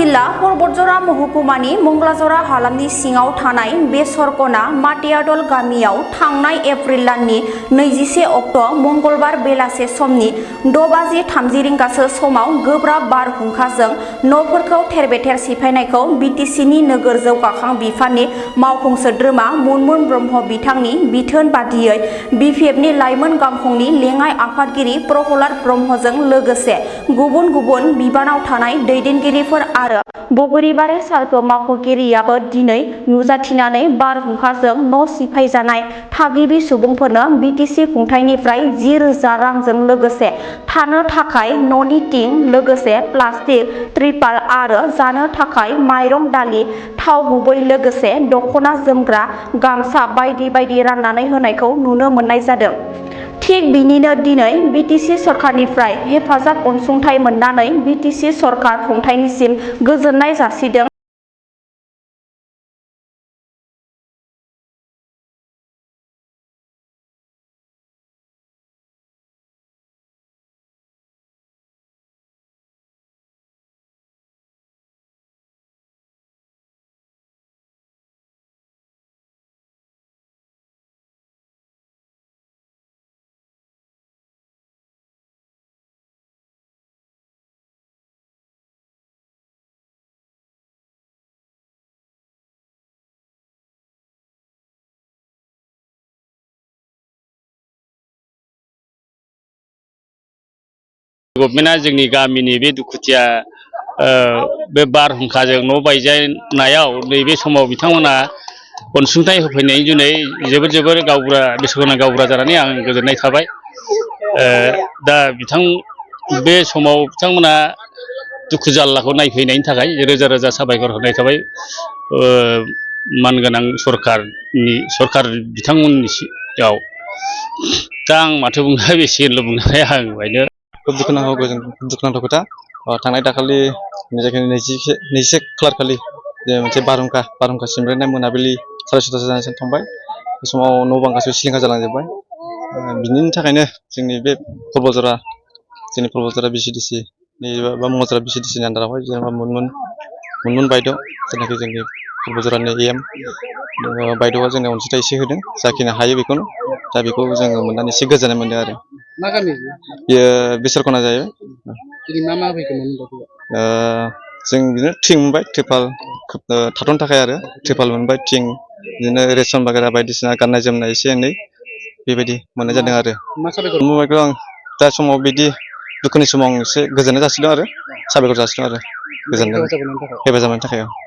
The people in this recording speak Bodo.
जिल्ला परबतजरा महकुमानि मंगलाजरा हालामनि सिङाव थानाय बे सरकना माटियादल गामियाव थांनाय एप्रिल दाननि 21 अक्ट' मंगलबार बेलासे समनि 6:30 रिंगासो समाव गोब्राब बारहुंखाजों न'फोरखौ थेर-बेथेर सिफायनायखौ बिटिसिनि नोगोर जौगाखां बिफाननि मावफुं सोद्रोमा मुनमुन ब्रह्म बिथांनि बिथोन बादियै बिपिएफनि लाइमोन गांखंनि लेङाइ आफादगिरि प्रहलाद ब्रह्मजों लोगोसे गुबुन गुबुन बिबानाव थानाय दैदेनगिरिफोर आरो बगरिबारि सार्क मावख'गिरियाबो दिनै नुजाथिनानै बारहुंखाजों न' सिफायजानाय थागिबि सुबुंफोरनो बिटिसि खुंथायनिफ्राय 10,000 रांजों लोगोसे थानो थाखाय न'नि थिं लोगोसे प्लास्टिक त्रिपाल आरो जानो थाखाय माइरं दालि थाव गुबै लोगोसे दख'ना जोमग्रा गामसा बायदि बायदि राननानै होनायखौ नुनो मोननाय जादों। थिग बिनिनो दिनै बिटिसि सरकारनिफ्राय हेफाजाब अनसुंथाइ मोननानै बिटिसि सरकार खुंथायनिसिम गोजोननाय जासिदों। गभर्नमेन्टआ जोंनि गामिनि बे दुखुथिया बे बारहुंखाजों न' बायजानायाव नैबे समाव बिथांमोना अनसुंथाइ होफैनायनि जुनै जोबोर गावबुरा बिस्वकर्मा गावबुरा जानानै आं गोजोननाय थाबाय। दा बे समाव बिथांमोना दुखु जाल्लाखौ नायफैनायनि थाखाय रोजा रोजा साबायखर होनाय थाबाय मानगोनां सरकार बिथांमोननियाव। दा आं माथो बुंनो बेसेल' बुंनो हाया आं बायनो। खोब दुखुनांथाव खोथा थांनाय दाखालि जाखिनि 21 खालार खालि जे मोनसे बारहुंखा सिमब्रेनाय मोनाबिलि 6:30 जानानै थांबाय। बे समाव न' बां गासैबो सिलिंखार जालांजोबबाय। बिनि थाखायनो जोंनि बे परबतजरा बिसिडिसि बा मंगलजरा बिसिडिसिनि आन्दारावहाय जेनेबा मुनमुन बायद' जेनाखि जोंनि परबतजरानि एम बायद'आ जोंनो अनसुंथाइ एसे होदों जाखिनि हायो बेखौनो। दा बेखौ जोङो मोननानै एसे गोजोननाय मोनदों आरो। मा गामि बेयो बिसरकना जायो। मा फैखोमोन जों बिदिनो थिं मोनबाय त्रिपाल थाथ'नो थाखाय आरो त्रिपाल मोनबाय थिं बिदिनो रेसन बागेरा बायदिसिना गाननाय जोमनाय एसे एनै बेबायदि मोननाय जादों आरो। मुम्बाइखौ आं दा समाव बिदि दुखुनि समाव एसे गोजोननाय जासिदों आरो साबायखर जासिदों आरो गोजोननाय हेफाजाब होनायनि थाखाय।